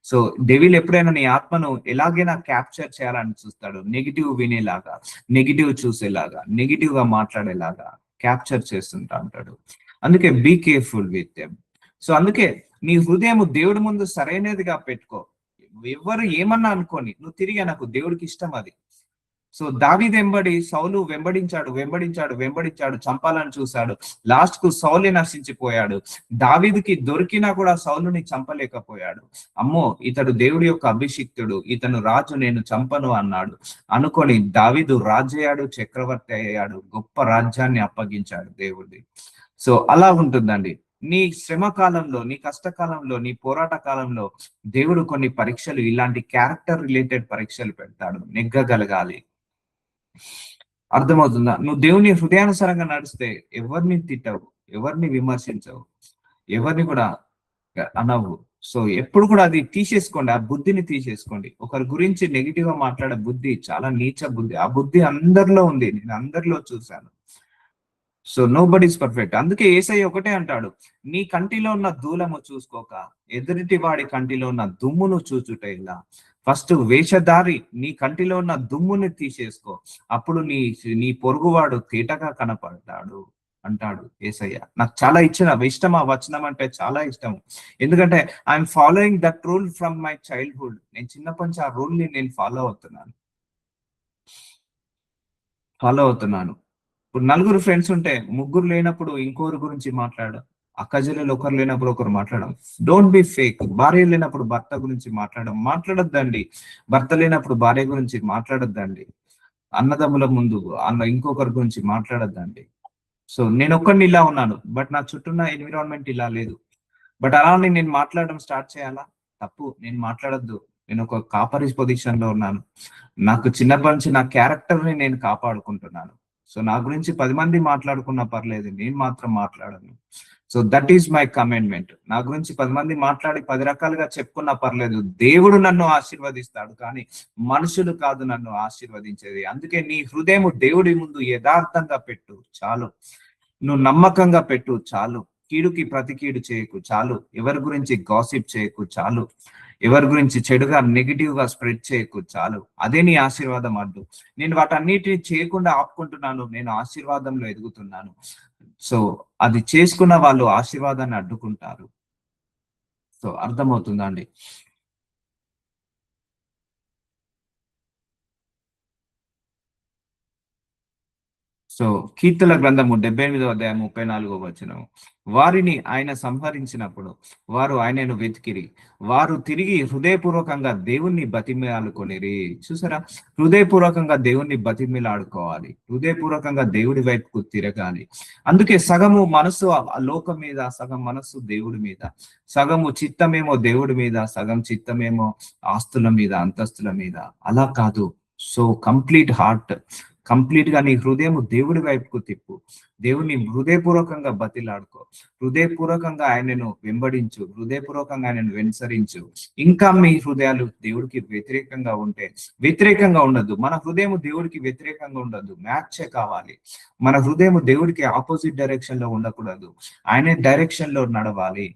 సో డెవిల్ ఎప్పుడైనా నీ ఆత్మను ఎలాగైనా క్యాప్చర్ చేయాలని చూస్తాడు, నెగిటివ్ వినేలాగా, నెగిటివ్ చూసేలాగా, నెగిటివ్ గా మాట్లాడేలాగా క్యాప్చర్ చేస్తుంటా అంటాడు. అందుకే be careful with them. So అందుకే నీ హృదయం దేవుడి ముందు సరైనదిగా పెట్టుకో. ఎవరు ఏమన్నా అనుకోని, నువ్వు తిరిగా నాకు దేవుడికి ఇష్టం అది. సో దావీదు వెంబడి సౌలు వెంబడించాడు, వెంబడించాడు, వెంబడించాడు, చంపాలని చూశాడు. లాస్ట్ కు సౌలే నశించిపోయాడు. దావీదుకి దొరికినా కూడా సౌలుని చంపలేకపోయాడు. అమ్మో, ఇతడు దేవుడి యొక్క అభిషిక్తుడు, ఇతను రాజు, నేను చంపను అన్నాడు. అనుకొని దావీదు రాజయ్యాడు, చక్రవర్తి అయ్యాడు, గొప్ప రాజ్యాన్ని అప్పగించాడు దేవుడి. సో అలా ఉంటుందండి. నీ శ్రమ కాలంలో, నీ కష్టకాలంలో, నీ పోరాట కాలంలో దేవుడు కొన్ని పరీక్షలు, ఇలాంటి క్యారెక్టర్ రిలేటెడ్ పరీక్షలు పెడతాడు. నెగ్గగలగాలి. అర్థమవుతుందా? నువ్వు దేవుని హృదయానుసారంగా నడిస్తే ఎవరిని తిట్టవు, ఎవరిని విమర్శించవు, ఎవరిని కూడా అనవు. సో ఎప్పుడు కూడా అది తీసేసుకోండి, ఆ బుద్ధిని తీసేసుకోండి. ఒకరి గురించి నెగిటివ్ గా మాట్లాడే బుద్ధి చాలా నీచ బుద్ధి. ఆ బుద్ధి అందరిలో ఉంది, నేను అందరిలో చూశాను. So nobody is perfect. అందుకే యేసయ్య ఒకటే అంటాడు, నీ కంటిలో ఉన్న దూలము చూసుకోక ఎదుటి వాడి కంటిలో ఉన్న దుమ్మును చూచుట ఇలా. ఫస్ట్ వేషధారి నీ కంటిలో ఉన్న దుమ్ముని తీసేసుకో, అప్పుడు నీ నీ పొరుగువాడు తేటగా కనపడతాడు అంటాడు యేసయ్య. నాకు చాలా ఇష్టం ఆ వచనం అంటే చాలా ఇష్టం. ఎందుకంటే I'm following that rule from my childhood. నేను చిన్నప్పటి నుంచి ఆ రూల్ ని నేను ఫాలో అవుతున్నాను. ఇప్పుడు నలుగురు ఫ్రెండ్స్ ఉంటే ముగ్గురు లేనప్పుడు ఇంకొకరి గురించి మాట్లాడడం, అక్క చెల్లెలు ఒకరు లేనప్పుడు ఒకరు మాట్లాడడం. Don't be fake. భార్య లేనప్పుడు భర్త గురించి మాట్లాడొద్దండి. భర్త లేనప్పుడు భార్య గురించి మాట్లాడొద్దండి. అన్నదమ్ముల ముందు ఇంకొకరి గురించి మాట్లాడొద్దండి. సో నేను ఒక్కడిని ఇలా ఉన్నాను, బట్ నా చుట్టూన్న ఎన్విరాన్మెంట్ ఇలా లేదు. బట్ అలా అని నేను మాట్లాడడం స్టార్ట్ చేయాలా? తప్పు. నేను మాట్లాడొద్దు. నేను ఒక కాపరి పొజిషన్ లో ఉన్నాను. నాకు చిన్నప్పటి నుంచి నా క్యారెక్టర్ ని నేను కాపాడుకుంటున్నాను. సో నా గురించి 10 మంది మాట్లాడుకున్నా పర్లేదు, నేను మాత్రం మాట్లాడను. So that is my commitment. నా గురించి 10 మంది మాట్లాడి 10 రకాలుగా చెప్పుకున్నా పర్లేదు, దేవుడు నన్ను ఆశీర్వదిస్తాడు, కానీ మనుషులు కాదు నన్ను ఆశీర్వదించేది. అందుకే నీ హృదయం దేవుడి ముందు యథార్థంగా పెట్టు చాలు. నువ్వు నమ్మకంగా పెట్టు చాలు. కీడుకి ప్రతి కీడు చేయకు చాలు. ఎవరి గురించి గాసిప్ చేయకు చాలు. ఎవరి గురించి చెడుగా నెగిటివ్ గా స్ప్రెడ్ చేయకు చాలు. అదే నీ ఆశీర్వాదం అడ్డు. నేను వాటన్నిటిని చేయకుండా ఆపుకుంటున్నాను, నేను ఆశీర్వాదంలో ఎదుగుతున్నాను. సో అది చేసుకున్న వాళ్ళు ఆశీర్వాదాన్ని అడ్డుకుంటారు. సో అర్థమవుతుందా అండి? సో కీర్తన గ్రంథము 78వ అధ్యాయం 34వ వచనం. వారిని ఆయన సంహరించినప్పుడు వారు ఆయనను వెతికిరి. వారు తిరిగి హృదయపూర్వకంగా దేవుణ్ణి బతిమిలాడుకొనిరి. చూసారా? హృదయపూర్వకంగా దేవుణ్ణి బతిమిలాడుకోవాలి. హృదయపూర్వకంగా దేవుడి వైపుకు తిరగాలి. అందుకే సగము మనసు ఆ లోకం మీద, సగం మనస్సు దేవుడి మీద, సగము చిత్తమేమో దేవుడి మీద, సగం చిత్తమేమో ఆస్తుల మీద, అంతస్తుల మీద. అలా కాదు. సో కంప్లీట్ గా నీ హృదయం దేవుడి వైపుకు తిప్పు. దేవుని హృదయపూర్వకంగా బతిలాడుకో. హృదయపూర్వకంగా ఆయనను వెంబడించు. హృదయపూర్వకంగా ఆయనను వెనుసరించు. ఇంకా మీ హృదయాలు దేవుడికి వ్యతిరేకంగా ఉండదు. మన హృదయం దేవుడికి వ్యతిరేకంగా ఉండదు, మ్యాచే కావాలి. మన హృదయం దేవుడికి ఆపోజిట్ డైరెక్షన్ లో ఉండకూడదు, ఆయన డైరెక్షన్ లో నడవాలి.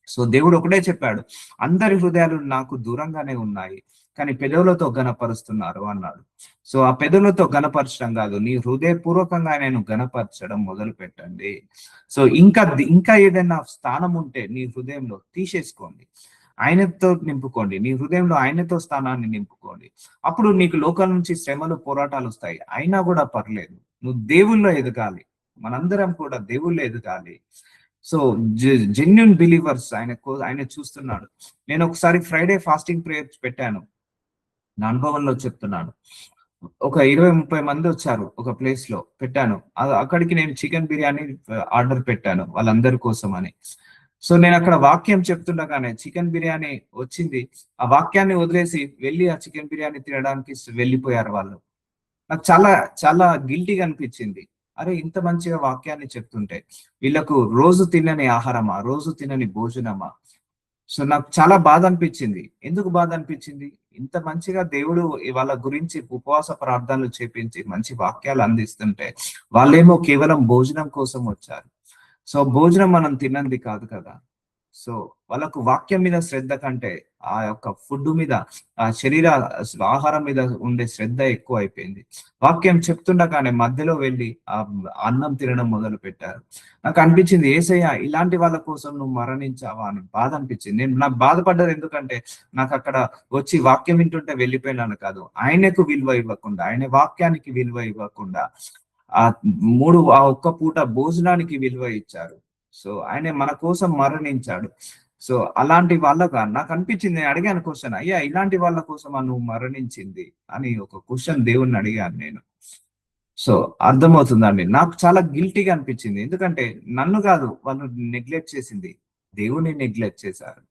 సో దేవుడు ఒకటే చెప్పాడు, అందరి హృదయాలు నాకు దూరంగానే ఉన్నాయి, కానీ పెదవులతో గణపరుస్తున్నారు అన్నాడు. సో ఆ పెదవులతో గణపరచడం కాదు, నీ హృదయపూర్వకంగా ఆయనను గణపరచడం మొదలు పెట్టండి. సో ఇంకా ఏదైనా స్థానం ఉంటే నీ హృదయంలో తీసేసుకోండి, ఆయనతో నింపుకోండి. నీ హృదయంలో ఆయనతో స్థానాన్ని నింపుకోండి. అప్పుడు నీకు లోకం నుంచి శ్రమలు, పోరాటాలు వస్తాయి, అయినా కూడా పర్లేదు. నువ్వు దేవుల్లో ఎదగాలి. మనందరం కూడా దేవుల్లో ఎదగాలి. సో జెన్యున్ బిలీవర్స్ ఆయన చూస్తున్నాడు. నేను ఒకసారి ఫ్రైడే ఫాస్టింగ్ ప్రేయర్స్ పెట్టాను. నా అనుభవంలో చెప్తున్నాను. ఒక 20-30 మంది వచ్చారు. ఒక ప్లేస్ లో పెట్టాను. అక్కడికి నేను చికెన్ బిర్యానీ ఆర్డర్ పెట్టాను వాళ్ళందరి కోసం అని. సో నేను అక్కడ వాక్యం చెప్తుండగానే చికెన్ బిర్యానీ వచ్చింది. ఆ వాక్యాన్ని వదిలేసి వెళ్ళి ఆ చికెన్ బిర్యానీ తినడానికి వెళ్ళిపోయారు వాళ్ళు. నాకు చాలా చాలా గిల్టీగా అనిపించింది. అరే ఇంత మంచిగా వాక్యాన్ని చెప్తుంటే వీళ్ళకు రోజు తినని ఆహారమా, రోజు తినని భోజనమా? సో నాకు చాలా బాధ అనిపించింది. ఎందుకు బాధ అనిపించింది? ఇంత మంచిగా దేవుడు వాళ్ళ గురించి ఉపవాస ప్రార్థనలు చేపించి మంచి వాక్యాలు అందిస్తుంటే వాళ్ళేమో కేవలం భోజనం కోసం వచ్చారు. సో భోజనం మనం తిన్నది కాదు కదా. సో వాళ్ళకు వాక్యం మీద శ్రద్ధ కంటే ఆ యొక్క ఫుడ్ మీద, ఆ శరీర ఆహారం మీద ఉండే శ్రద్ధ ఎక్కువ అయిపోయింది. వాక్యం చెప్తుండగానే మధ్యలో వెళ్ళి ఆ అన్నం తినడం మొదలు పెట్టారు. నాకు అనిపించింది, ఏసయ్య ఇలాంటి వాళ్ళ కోసం నువ్వు మరణించావా అని బాధ అనిపించింది. నాకు బాధపడ్డది ఎందుకంటే నాకు అక్కడ వచ్చి వాక్యం వింటుంటే వెళ్ళిపోయినాను కాదు, ఆయనకు విలువ ఇవ్వకుండా, ఆయన వాక్యానికి విలువ ఇవ్వకుండా, ఆ ఒక్క పూట భోజనానికి విలువ ఇచ్చారు. సో ఆయన మన కోసం మరణించాడు. సో అలాంటి వాళ్ళగా నాకు అనిపించింది. నేను అడిగాను క్వశ్చన్, అయ్యా ఇలాంటి వాళ్ళ కోసం నువ్వు మరణించింది అని ఒక క్వశ్చన్ దేవుణ్ణి అడిగాను నేను. సో అర్థమవుతుందండి. నాకు చాలా గిల్టీగా అనిపించింది. ఎందుకంటే నన్ను కాదు వాళ్ళు నెగ్లెక్ట్ చేసింది, దేవుణ్ణి నెగ్లెక్ట్ చేశారు.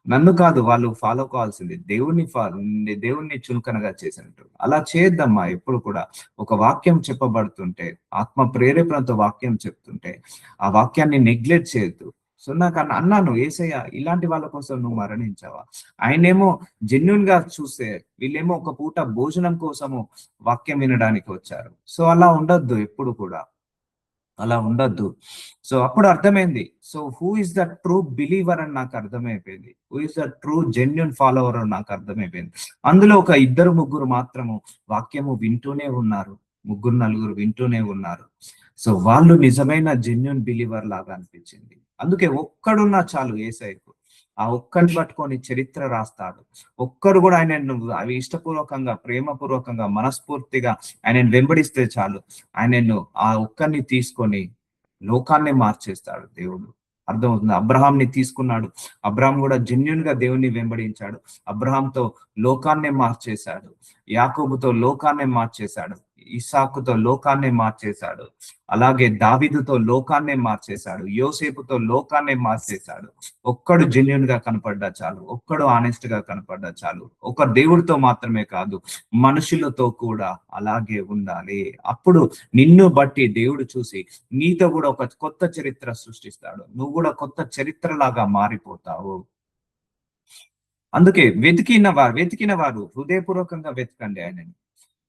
నన్ను కాదు వాళ్ళు ఫాలో కావాల్సింది, దేవుణ్ణి చులకనగా చేసినట్టు. అలా చేయొద్దమ్మా ఎప్పుడు కూడా. ఒక వాక్యం చెప్పబడుతుంటే, ఆత్మ ప్రేరేపణతో వాక్యం చెప్తుంటే ఆ వాక్యాన్ని నెగ్లెక్ట్ చేయొద్దు. సో నాకు అన్నాను, ఏసయ్య ఇలాంటి వాళ్ళ కోసం నువ్వు మరణించావా? ఆయనేమో జెన్యున్ గా చూస్తే వీళ్ళేమో ఒక పూట భోజనం కోసము వాక్యం వినడానికి వచ్చారు. సో అలా ఉండొద్దు, ఎప్పుడు కూడా అలా ఉండొద్దు. సో అప్పుడు అర్థమైంది, so who is the true believer అని నాకు అర్థమైపోయింది. Who is the true genuine follower అని నాకు అర్థమైపోయింది. అందులో ఒక 2-3 మాత్రము వాక్యము వింటూనే ఉన్నారు, 3-4 వింటూనే ఉన్నారు. సో వాళ్ళు నిజమైన జెన్యున్ బిలీవర్ లాగా అనిపించింది. అందుకే ఒక్కడున్నా చాలు యేసయ్యకు. ఆ ఒక్కడిని పట్టుకొని చరిత్ర రాస్తాడు. ఒక్కడు కూడా ఆయనను అవి ఇష్టపూర్వకంగా, ప్రేమపూర్వకంగా, మనస్ఫూర్తిగా ఆయనను వెంబడిస్తే చాలు. ఆయనను ఆ ఒక్కడిని తీసుకొని లోకాన్నే మార్చేస్తాడు దేవుడు. అర్థమవుతుంది. అబ్రహాంని తీసుకున్నాడు. అబ్రహాం కూడా జెన్యున్ గా దేవుణ్ణి వెంబడించాడు. అబ్రహాంతో లోకాన్నే మార్చేశాడు. యాకోబుతో లోకాన్నే మార్చేశాడు. ఇస్సాకుతో లోకాన్నే మార్చేశాడు. అలాగే దావీదుతో లోకాన్నే మార్చేశాడు. యోసేపుతో లోకాన్నే మార్చేశాడు. ఒక్కడు జెన్యున్ గా కనపడ్డా చాలు, ఒక్కడు ఆనెస్ట్ గా కనపడ్డా చాలు. ఒక దేవుడితో మాత్రమే కాదు, మనుషులతో కూడా అలాగే ఉండాలి. అప్పుడు నిన్ను బట్టి దేవుడు చూసి నీతో కూడా ఒక కొత్త చరిత్ర సృష్టిస్తాడు. నువ్వు కూడా కొత్త చరిత్రలాగా మారిపోతావు. అందుకే వెతికిన వారు హృదయపూర్వకంగా వెతకండి ఆయనని.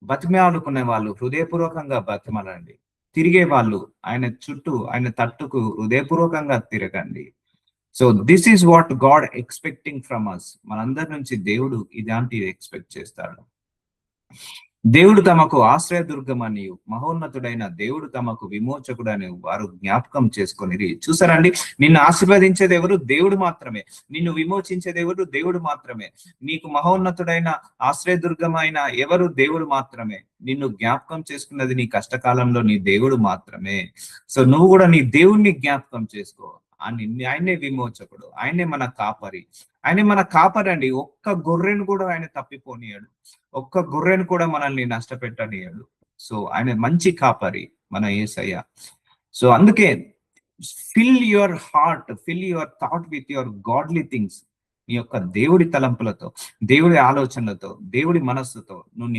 బతిమాలుకునే వాళ్ళు హృదయపూర్వకంగా బతిమాలండి. తిరిగే వాళ్ళు ఆయన చుట్టూ, ఆయన తట్టుకు హృదయపూర్వకంగా తిరగండి. So this is what God expecting from us. మనందరి నుంచి దేవుడు ఇలాంటివి ఎక్స్పెక్ట్ చేస్తాడు. దేవుడు తమకు ఆశ్రయదుర్గమని, మహోన్నతుడైన దేవుడు తమకు విమోచకుడని వారు జ్ఞాపకం చేసుకొని. చూసారండి, నిన్ను ఆశీర్వదించేది ఎవరు? దేవుడు మాత్రమే. నిన్ను విమోచించేది ఎవరు? దేవుడు మాత్రమే. నీకు మహోన్నతుడైన ఆశ్రయదుర్గమైన ఎవరు? దేవుడు మాత్రమే. నిన్ను జ్ఞాపకం చేసుకున్నది నీ కష్టకాలంలో నీ దేవుడు మాత్రమే. సో నువ్వు కూడా నీ దేవుణ్ణి జ్ఞాపకం చేసుకో. ఆయనే విమోచకుడు, ఆయనే మన కాపరి. ఆయనే మన కాపరండి. ఒక్క గొర్రెను కూడా ఆయన తప్పిపోనీయాడు. ఒక్క గొర్రెను కూడా మనల్ని నష్టపెట్టనీయాడు. సో ఆయన మంచి కాపరి మన యేసయ్య. సో అందుకే fill your heart, fill your thought with your godly things. నీ యొక్క దేవుడి తలంపులతో, దేవుడి ఆలోచనలతో, దేవుడి మనస్సుతో నువ్వు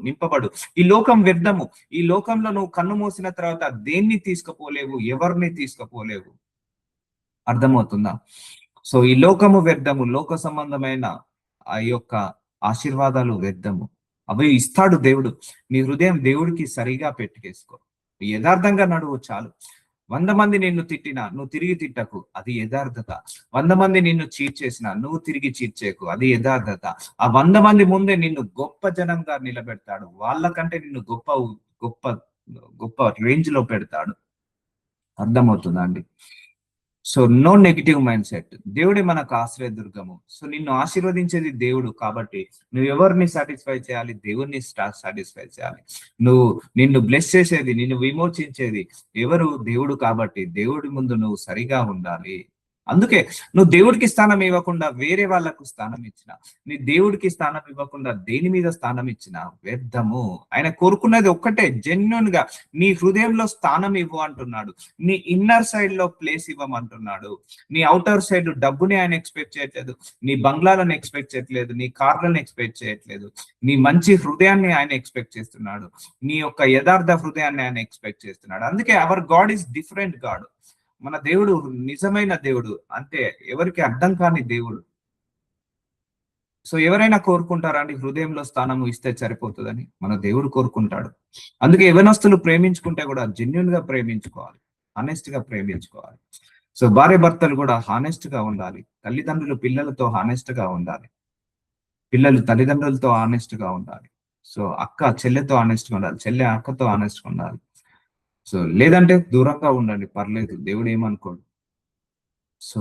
నింపబడు. ఈ లోకం వ్యర్థము. ఈ లోకంలో నువ్వు కన్ను మూసిన తర్వాత దేన్ని తీసుకుపోలేవు, ఎవరిని తీసుకుపోలేవు. అర్థమవుతుందా? సో ఈ లోకము వ్యర్థము, లోక సంబంధమైన ఆ యొక్క ఆశీర్వాదాలు వ్యర్థము. అవి ఇస్తాడు దేవుడు. నీ హృదయం దేవుడికి సరిగా పెట్టుకేసుకో. యథార్థంగా నడువు చాలు. 100 మంది నిన్ను తిట్టినా నువ్వు తిరిగి తిట్టకు, అది యథార్థత. 100 మంది నిన్ను చీట్ చేసినా నువ్వు తిరిగి చీట్ చేయకు, అది యథార్థత. ఆ 100 మంది ముందే నిన్ను గొప్ప జనంగా నిలబెడతాడు. వాళ్ళకంటే నిన్ను గొప్ప గొప్ప గొప్ప రేంజ్ లో పెడతాడు. అర్థమవుతుందా అండి? So no negative mindset. దేవుడే మనకు ఆశ్రయదుర్గము. సో నిన్ను ఆశీర్వదించేది దేవుడు కాబట్టి నువ్వు ఎవరిని సాటిస్ఫై చేయాలి? దేవుడిని సాటిస్ఫై చేయాలి. నిన్ను బ్లెస్ చేసేది, నిన్ను విమోచించేది ఎవరు? దేవుడు కాబట్టి దేవుడి ముందు నువ్వు సరిగా ఉండాలి. అందుకే నువ్వు దేవుడికి స్థానం ఇవ్వకుండా వేరే వాళ్ళకు స్థానం ఇచ్చిన, నీ దేవుడికి స్థానం ఇవ్వకుండా దేని మీద స్థానం ఇచ్చిన వ్యర్థము. ఆయన కోరుకున్నది ఒక్కటే, జెన్యున్ గా నీ హృదయంలో స్థానం ఇవ్వు అంటున్నాడు. నీ ఇన్నర్ సైడ్ లో ప్లేస్ ఇవ్వమంటున్నాడు. నీ అవుటర్ సైడ్ డబ్బుని ఆయన ఎక్స్పెక్ట్ చేయట్లేదు, నీ బంగ్లాలను ఎక్స్పెక్ట్ చేయట్లేదు, నీ కార్లను ఎక్స్పెక్ట్ చేయట్లేదు. నీ మంచి హృదయాన్ని ఆయన ఎక్స్పెక్ట్ చేస్తున్నాడు. నీ యొక్క యథార్థ హృదయాన్ని ఆయన ఎక్స్పెక్ట్ చేస్తున్నాడు. అందుకే hour God is different God. మన దేవుడు నిజమైన దేవుడు, అంటే ఎవరికి అర్థం కాని దేవుడు. సో ఎవరైనా కోరుకుంటారా అండి హృదయంలో స్థానం ఇస్తే సరిపోతుందని? మన దేవుడు కోరుకుంటాడు. అందుకే యవనస్తులు ప్రేమించుకుంటే కూడా జెన్యున్ గా ప్రేమించుకోవాలి, హానెస్ట్ గా ప్రేమించుకోవాలి. సో భార్య భర్తలు కూడా హానెస్ట్ గా ఉండాలి. తల్లిదండ్రులు పిల్లలతో హానెస్ట్ గా ఉండాలి. పిల్లలు తల్లిదండ్రులతో హానెస్ట్ గా ఉండాలి. సో అక్క చెల్లెతో హానెస్ట్ గా ఉండాలి. చెల్లె అక్కతో హానెస్ట్ గా ఉండాలి. సో లేదంటే దూరంగా ఉండండి, పర్లేదు, దేవుడు ఏమనుకోడు. సో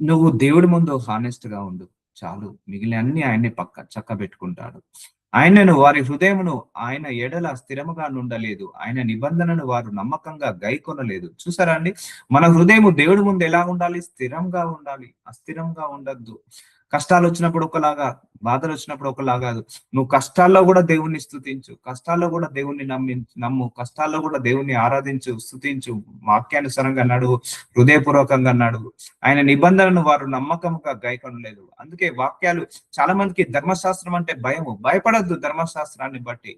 నువ్వు దేవుడి ముందు హానెస్ట్ గా ఉండు చాలు. మిగిలిన అన్ని ఆయన్ని చక్క పెట్టుకుంటాడు. ఆయనను వారి హృదయమును ఆయన ఎడల స్థిరముగా నుండలేదు, ఆయన నిబంధనను వారు నమ్మకంగా గైకొనలేదు. చూసారా అండి, మన హృదయము దేవుడి ముందు ఎలా ఉండాలి? స్థిరంగా ఉండాలి, అస్థిరంగా ఉండద్దు. కష్టాలు వచ్చినప్పుడు ఒకలాగా, బాధలు వచ్చినప్పుడు ఒకలాగా. నువ్వు కష్టాల్లో కూడా దేవుణ్ణి స్తుతించు, కష్టాల్లో కూడా దేవుణ్ణి నమ్ము, కష్టాల్లో కూడా దేవుణ్ణి ఆరాధించు, స్తుతించు, వాక్యానుసారంగా నడువు, హృదయపూర్వకంగా నడువు. ఆయన నిబంధనను వారు నమ్మకంగా గైకొనలేదు. అందుకే వాక్యాలు, చాలా మందికి ధర్మశాస్త్రం అంటే భయము. భయపడద్దు ధర్మశాస్త్రాన్ని బట్టి.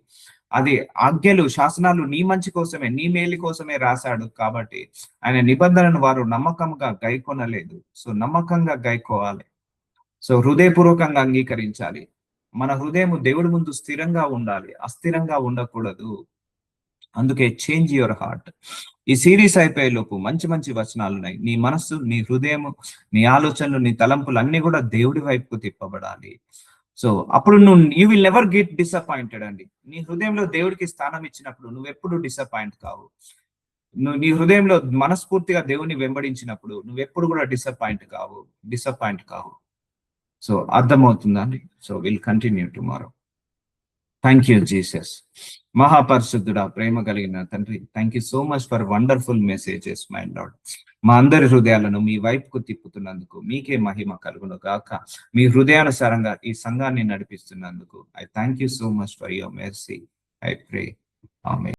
అది ఆజ్ఞలు, శాసనాలు నీ మంచి కోసమే, నీ మేలు కోసమే రాశాడు కాబట్టి ఆయన నిబంధనను వారు నమ్మకంగా గైకొనలేదు. సో నమ్మకంగా గైకోవాలి. సో హృదయపూర్వకంగా అంగీకరించాలి. మన హృదయం దేవుడి ముందు స్థిరంగా ఉండాలి, అస్థిరంగా ఉండకూడదు. అందుకే చేంజ్ యువర్ హార్ట్. ఈ సిరీస్ అయిపోయే లోపు మంచి మంచి వచనాలు ఉన్నాయి. నీ మనస్సు, నీ హృదయము, నీ ఆలోచనలు, నీ తలంపులు అన్ని కూడా దేవుడి వైపుకు తిప్పబడాలి. సో అప్పుడు you will never get disappointed అండి. నీ హృదయంలో దేవుడికి స్థానం ఇచ్చినప్పుడు నువ్వు ఎప్పుడు డిసప్పాయింట్ కావు. నువ్వు నీ హృదయంలో మనస్ఫూర్తిగా దేవుని వెంబడించినప్పుడు నువ్వు ఎప్పుడు కూడా డిసప్పాయింట్ కావు. సో అర్థమవుతుందండి. So will continue tomorrow. Thank you Jesus. మహాపరిశుద్ధుడా, ప్రేమ కలిగిన తండ్రి, thank you so much for wonderful messages my Lord. మా అందరి హృదయాలను మీ వైపుకు తిప్పుతున్నందుకు మీకే మహిమ కలుగును గాక. మీ హృదయానుసారంగా ఈ సంఘాన్ని నడిపిస్తున్నందుకు I thank you so much for your mercy. I pray. Amen.